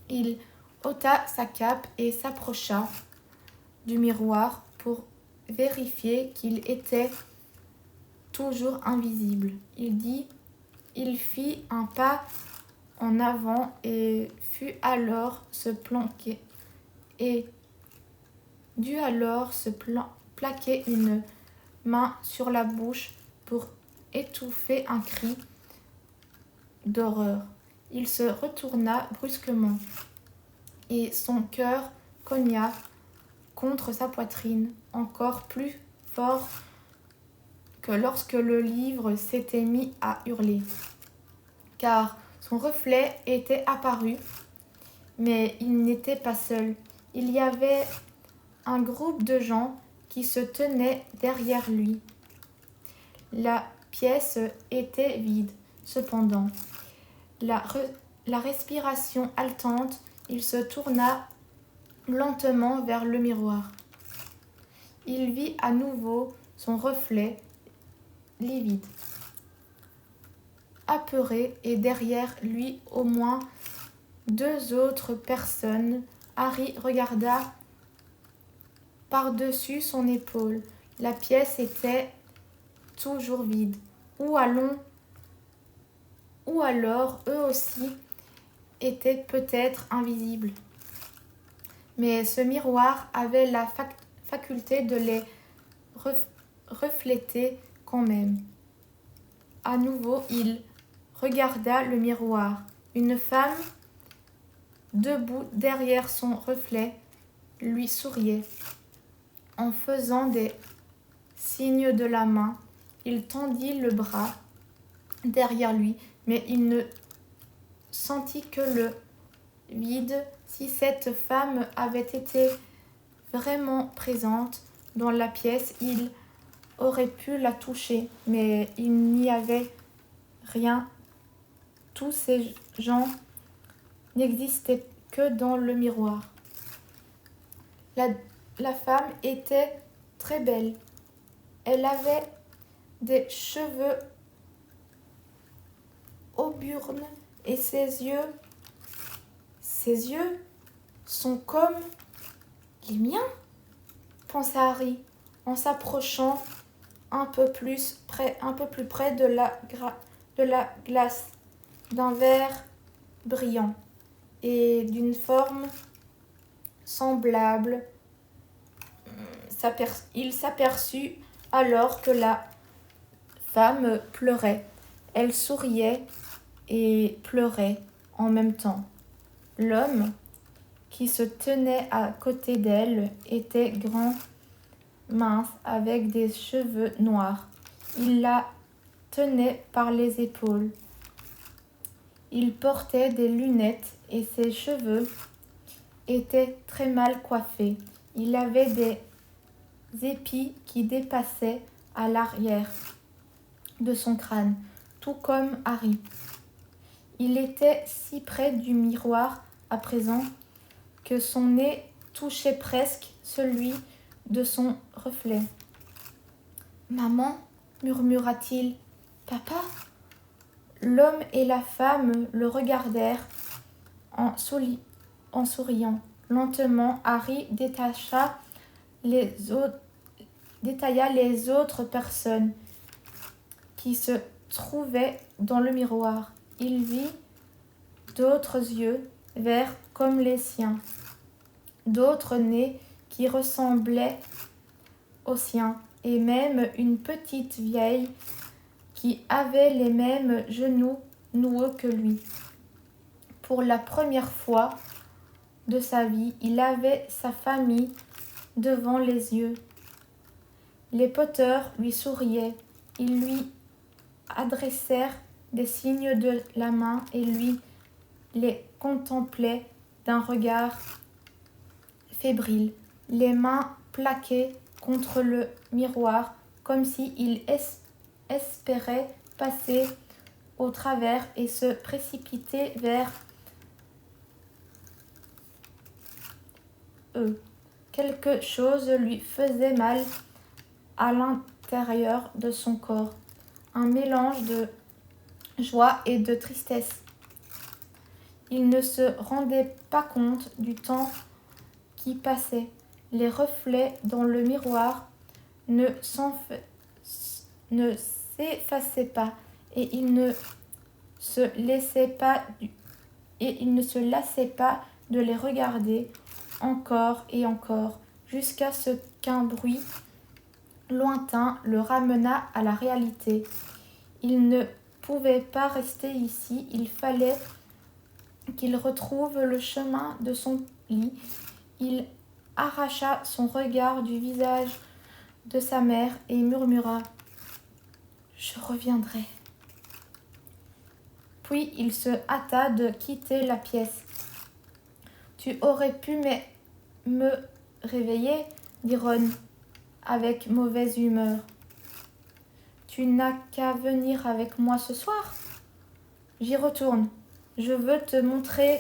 Il ôta sa cape et s'approcha du miroir pour vérifier qu'il était toujours invisible. Il fit un pas en avant et dut alors se plaquer une main sur la bouche pour étouffer un cri d'horreur. Il se retourna brusquement et son cœur cogna contre sa poitrine encore plus fort que lorsque le livre s'était mis à hurler, car son reflet était apparu, mais il n'était pas seul. Il y avait un groupe de gens qui se tenaient derrière lui. La pièce était vide. Cependant, la respiration haletante, il se tourna lentement vers le miroir. Il vit à nouveau son reflet livide, apeuré, et derrière lui au moins 2 autres personnes. Harry regarda par-dessus son épaule. La pièce était toujours vide. Ou alors eux aussi étaient peut-être invisibles. Mais ce miroir avait la faculté de les refléter quand même. À nouveau, il regarda le miroir. Une femme, debout derrière son reflet, lui souriait. En faisant des signes de la main, il tendit le bras derrière lui, mais il ne sentit que le vide. Si cette femme avait été vraiment présente dans la pièce, il aurait pu la toucher, mais il n'y avait rien. Tous ces gens n'existaient que dans le miroir. La femme était très belle. Elle avait des cheveux auburnes et ses yeux sont comme les miens, pensa Harry en s'approchant un peu plus près de la glace, d'un verre brillant et d'une forme semblable. Il s'aperçut alors que la femme pleurait. Elle souriait et pleurait en même temps. L'homme qui se tenait à côté d'elle était grand, mince, avec des cheveux noirs. Il la tenait par les épaules. Il portait des lunettes et ses cheveux étaient très mal coiffés. Il avait des épis qui dépassaient à l'arrière de son crâne, tout comme Harry. Il était si près du miroir à présent que son nez touchait presque celui de son reflet. « Maman » murmura-t-il. « Papa ?» L'homme et la femme le regardèrent en souriant. Lentement, Harry détailla les autres personnes qui se trouvaient dans le miroir. Il vit d'autres yeux verts comme les siens, d'autres nez qui ressemblaient aux siens, et même une petite vieille qui avait les mêmes genoux noueux que lui. Pour la première fois de sa vie, il avait sa famille devant les yeux. Les poteurs lui souriaient, ils lui adressèrent des signes de la main et lui les contemplaient d'un regard fébrile, les mains plaquées contre le miroir, comme s'il espérait passer au travers et se précipiter vers eux. Quelque chose lui faisait mal à l'intérieur de son corps, un mélange de joie et de tristesse. Il ne se rendait pas compte du temps qui passait. Les reflets dans le miroir ne s'effaçaient pas et il ne se lassait pas de les regarder encore et encore, jusqu'à ce qu'un bruit lointain le ramena à la réalité. Il ne pouvait pas rester ici, il fallait qu'il retrouve le chemin de son lit. Il arracha son regard du visage de sa mère et murmura « Je reviendrai ». Puis il se hâta de quitter la pièce. « Tu aurais pu me réveiller » dit Ron avec mauvaise humeur. « Tu n'as qu'à venir avec moi ce soir. J'y retourne. Je veux te montrer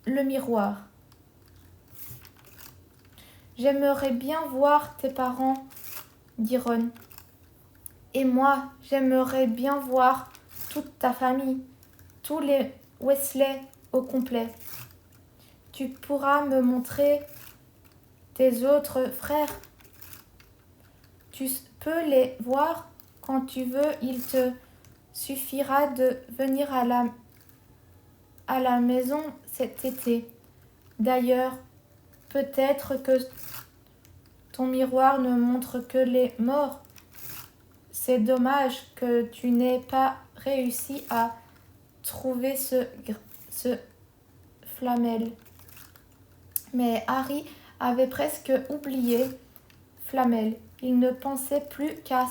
le miroir. J'aimerais bien voir tes parents, dit Ron. Et moi, j'aimerais bien voir toute ta famille, tous les Weasley au complet. Tu pourras me montrer tes autres frères. Tu peux les voir quand tu veux, il te suffira de venir à la maison cet été. D'ailleurs, peut-être que ton miroir ne montre que les morts. C'est dommage que tu n'aies pas réussi à trouver ce Flamel. Mais Harry avait presque oublié Flamel. Il ne pensait plus qu'à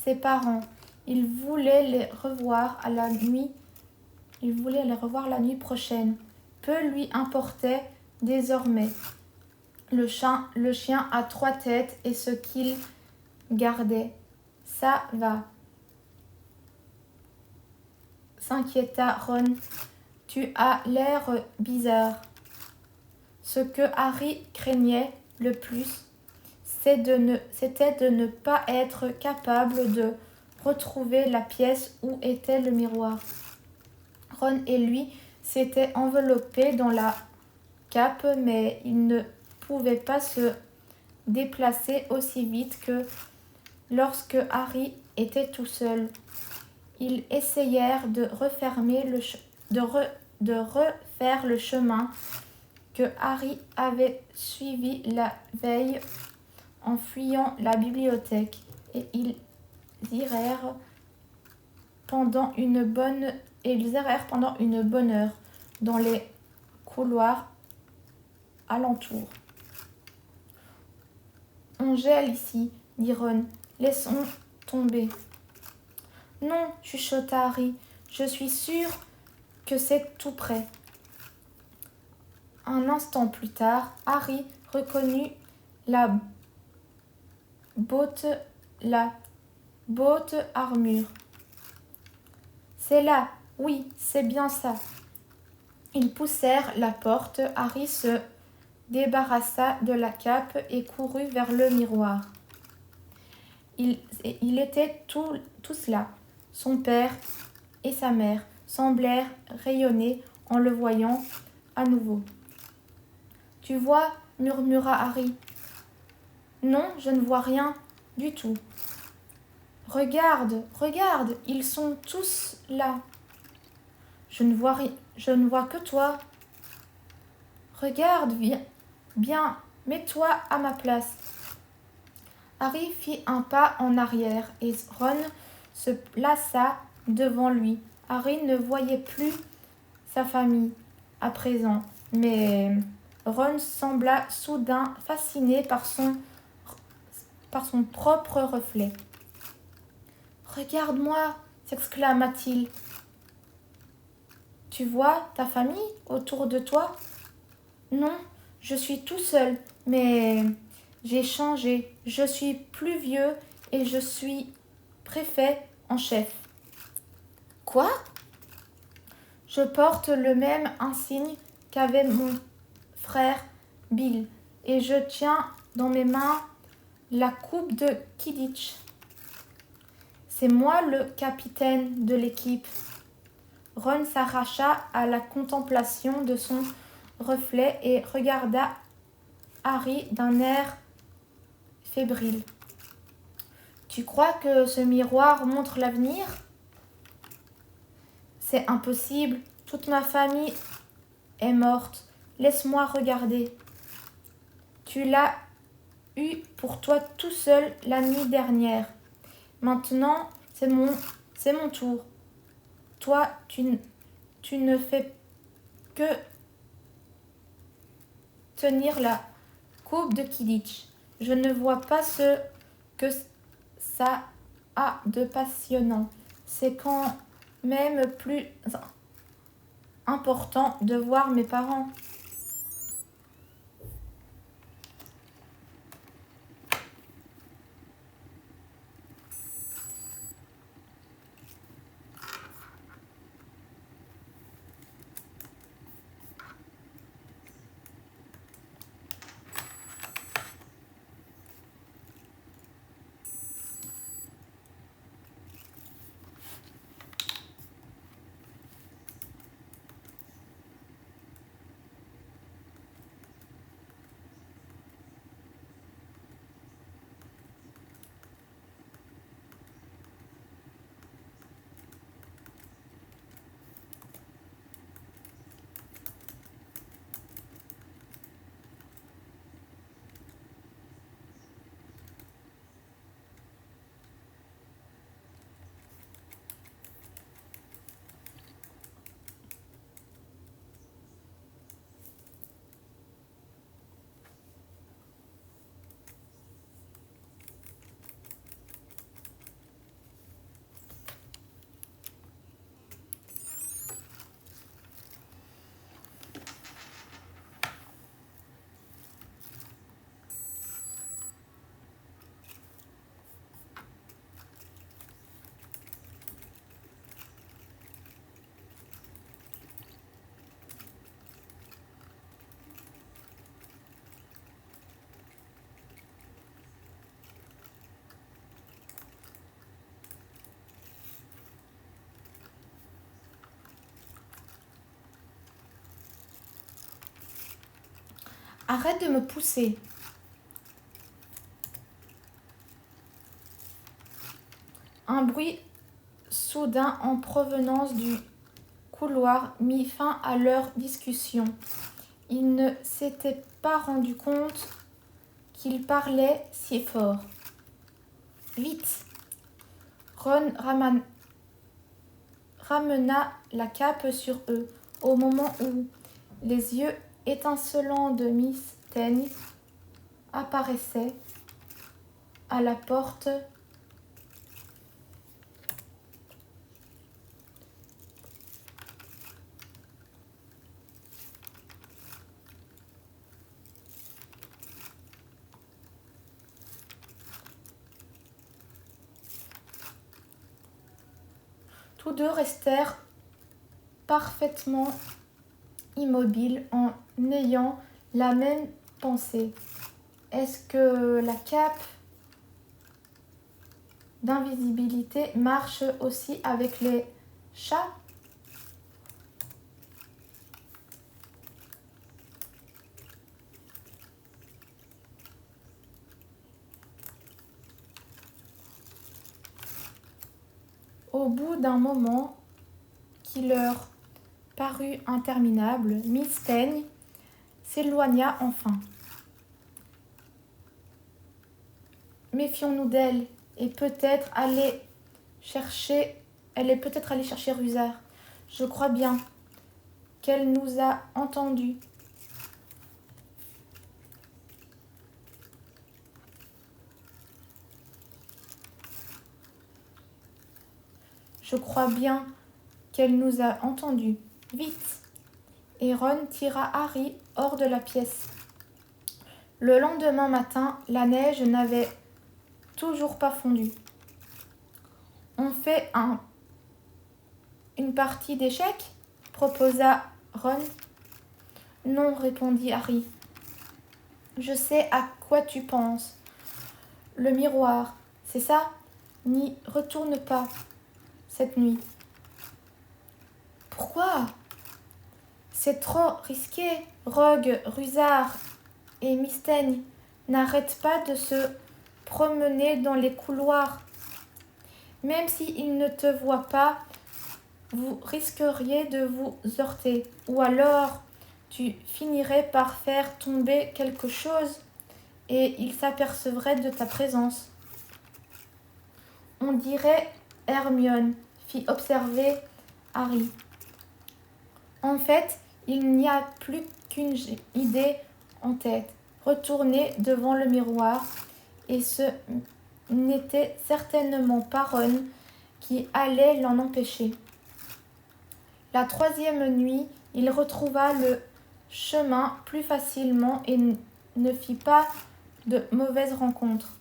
ses parents. Il voulait les revoir la nuit prochaine. Peu lui importait désormais. Le chien a 3 têtes et ce qu'il gardait. Ça va, s'inquiéta Ron. Tu as l'air bizarre. Ce que Harry craignait le plus, c'était de ne pas être capable de retrouver la pièce où était le miroir. Ron et lui s'étaient enveloppés dans la cape, mais ils ne pouvaient pas se déplacer aussi vite que lorsque Harry était tout seul. Ils essayèrent de refaire le chemin que Harry avait suivi la veille en fuyant la bibliothèque, et ils errèrent pendant une bonne heure dans les couloirs alentours. On gèle ici, dit Ron. Laissons tomber. Non, chuchota Harry. Je suis sûre que c'est tout près. Un instant plus tard, Harry reconnut la botte armure. C'est là, oui, c'est bien ça. Ils poussèrent la porte. Harry se débarrassa de la cape et courut vers le miroir. Il était tous là. Son père et sa mère semblèrent rayonner en le voyant à nouveau. « Tu vois » murmura Harry. « Non, je ne vois rien du tout. » Regarde, regarde, ils sont tous là. Je ne vois que toi. Regarde, bien, mets-toi à ma place. Harry fit un pas en arrière et Ron se plaça devant lui. Harry ne voyait plus sa famille à présent, mais Ron sembla soudain fasciné par son propre reflet. Regarde-moi, s'exclama-t-il. Tu vois ta famille autour de toi? Non, je suis tout seul, mais j'ai changé. Je suis plus vieux et je suis préfet en chef. Quoi? Je porte le même insigne qu'avait mon frère Bill et je tiens dans mes mains la coupe de Quidditch. C'est moi le capitaine de l'équipe. Ron s'arracha à la contemplation de son reflet et regarda Harry d'un air fébrile. Tu crois que ce miroir montre l'avenir? C'est impossible. Toute ma famille est morte. Laisse-moi regarder. Tu l'as eu pour toi tout seul la nuit dernière. Maintenant, c'est mon tour. Toi, tu ne fais que tenir la coupe de Quidditch. Je ne vois pas ce que ça a de passionnant. C'est quand même plus important de voir mes parents. Arrête de me pousser. Un bruit soudain en provenance du couloir mit fin à leur discussion. Ils ne s'étaient pas rendu compte qu'ils parlaient si fort. Vite! Ron ramena la cape sur eux au moment où les yeux étincelants de Miss Teigne apparaissaient à la porte. Tous deux restèrent parfaitement immobiles en ayant la même pensée. Est-ce que la cape d'invisibilité marche aussi avec les chats? Au bout d'un moment qui leur parut interminable, Miss Teigne s'éloigna enfin. Méfions-nous d'elle, et peut-être aller chercher. Elle est peut-être allée chercher Rusard. Je crois bien qu'elle nous a entendus. Je crois bien qu'elle nous a entendus. Vite !» Et Ron tira Harry hors de la pièce. Le lendemain matin, la neige n'avait toujours pas fondu. « On fait une partie d'échecs ?» proposa Ron. « Non, » répondit Harry. « Je sais à quoi tu penses. Le miroir, c'est ça ? N'y retourne pas cette nuit. » « Pourquoi ? C'est trop risqué. Rogue, Rusard et Miss Teigne n'arrêtent pas de se promener dans les couloirs. Même s'ils ne te voient pas, vous risqueriez de vous heurter. Ou alors, tu finirais par faire tomber quelque chose et ils s'apercevraient de ta présence. » « On dirait Hermione, » fit observer Harry. « En fait, il n'y a plus qu'une idée en tête. Retourner devant le miroir, et ce n'était certainement pas Ron qui allait l'en empêcher. » La troisième nuit, il retrouva le chemin plus facilement et ne fit pas de mauvaises rencontres.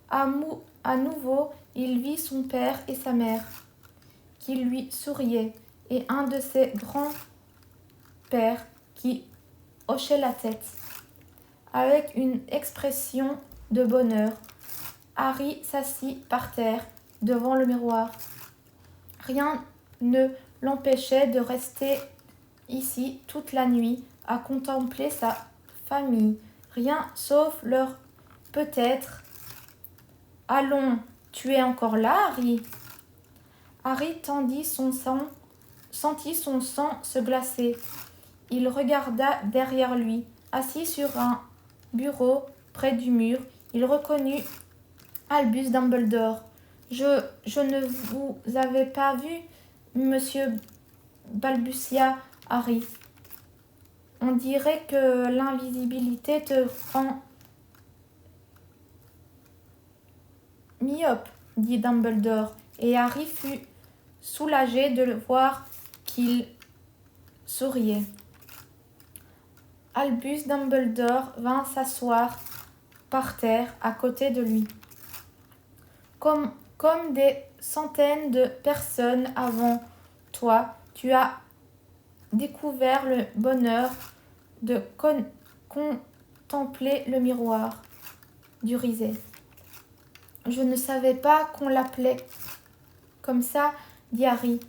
À nouveau, il vit son père et sa mère, qui lui souriaient, et un de ses grands-pères qui hochait la tête. Avec une expression de bonheur, Harry s'assit par terre devant le miroir. Rien ne l'empêchait de rester ici toute la nuit à contempler sa famille. Rien sauf leur peut-être. « Allons, tu es encore là, Harry ?» Harry sentit son sang se glacer. Il regarda derrière lui. Assis sur un bureau près du mur, il reconnut Albus Dumbledore. « Je ne vous avais pas vu, monsieur, » balbutia Harry. « On dirait que l'invisibilité te rend myope, » dit Dumbledore, et Harry fut soulagé de le voir qu'il souriait. Albus Dumbledore vint s'asseoir par terre à côté de lui. Comme des centaines de personnes avant toi, tu as découvert le bonheur de contempler le miroir du Risé. Je ne savais pas qu'on l'appelait comme ça, dit Harry.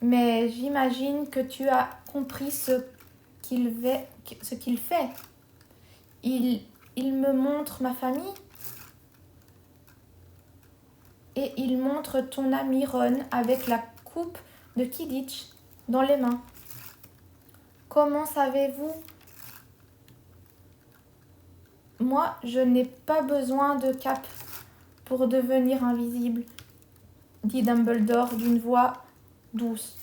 Mais j'imagine que tu as compris ce qu'il fait. Il me montre ma famille et il montre ton ami Ron avec la coupe de Quidditch dans les mains. Comment savez-vous ? Moi, je n'ai pas besoin de cape pour devenir invisible, dit Dumbledore d'une voix douce.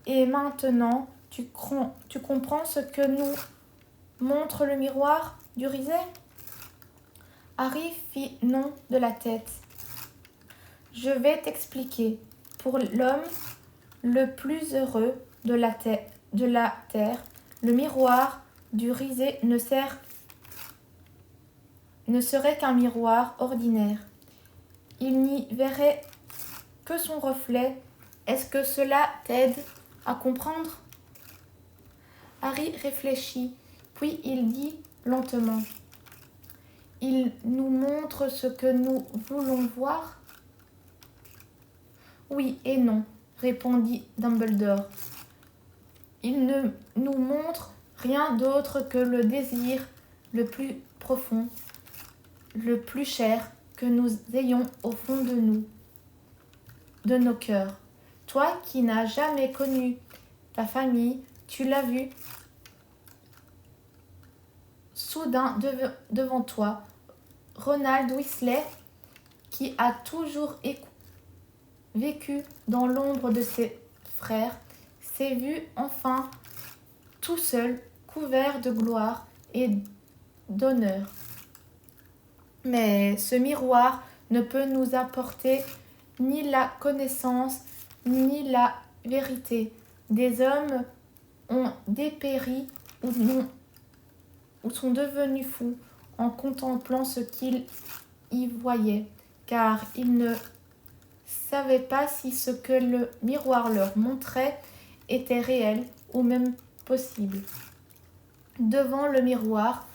Et maintenant, tu comprends ce que nous montre le miroir du Risé ? Harry fit non de la tête. Je vais t'expliquer. Pour l'homme le plus heureux de la terre, le miroir du Risé ne serait qu'un miroir ordinaire. Il n'y verrait que son reflet. Est-ce que cela t'aide à comprendre ? Harry réfléchit, puis il dit lentement. Il nous montre ce que nous voulons voir ? Oui et non, répondit Dumbledore. Il ne nous montre rien d'autre que le désir le plus profond, le plus cher que nous ayons au fond de nous, de nos cœurs. Toi qui n'as jamais connu ta famille, tu l'as vu soudain devant toi. Ronald Weasley, qui a toujours vécu dans l'ombre de ses frères, s'est vu enfin tout seul, couvert de gloire et d'honneur. Mais ce miroir ne peut nous apporter ni la connaissance, ni la vérité. Des hommes ont dépéri ou sont devenus fous en contemplant ce qu'ils y voyaient, car ils ne savaient pas si ce que le miroir leur montrait était réel ou même possible. Demain, le miroir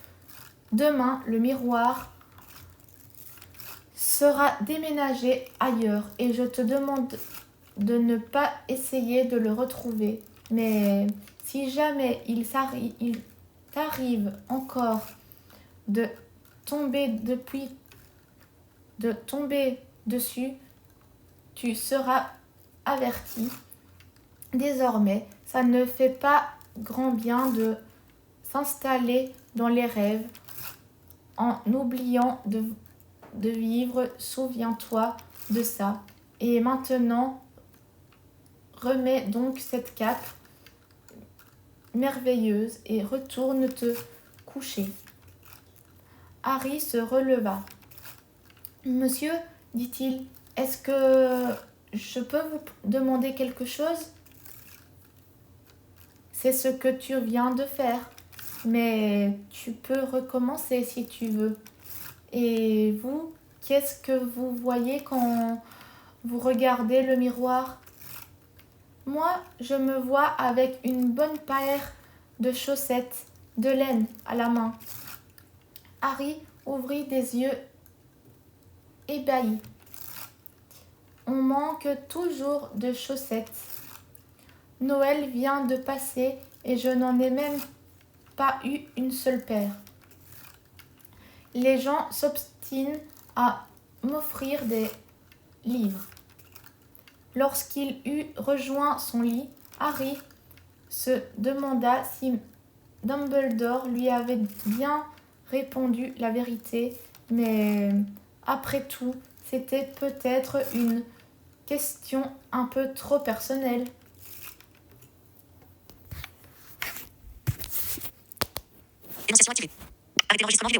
sera déménagé ailleurs et je te demande de ne pas essayer de le retrouver. Mais si jamais il t'arrive encore de tomber dessus, tu seras averti. Désormais, ça ne fait pas grand bien de s'installer dans les rêves en oubliant de vivre. Souviens-toi de ça. Et maintenant, remets donc cette cape merveilleuse et retourne te coucher. Harry se releva. Monsieur, dit-il, est-ce que je peux vous demander quelque chose? C'est ce que tu viens de faire, mais tu peux recommencer si tu veux. Et vous, qu'est-ce que vous voyez quand vous regardez le miroir? Moi, je me vois avec une bonne paire de chaussettes de laine à la main. Harry ouvrit des yeux ébahis. On manque toujours de chaussettes. Noël vient de passer et je n'en ai même pas eu une seule paire. Les gens s'obstinent à m'offrir des livres. Lorsqu'il eut rejoint son lit, Harry se demanda si Dumbledore lui avait bien répondu la vérité, mais après tout, c'était peut-être une question un peu trop personnelle. Dénonciation activée. Arrêtez l'enregistrement vidéo.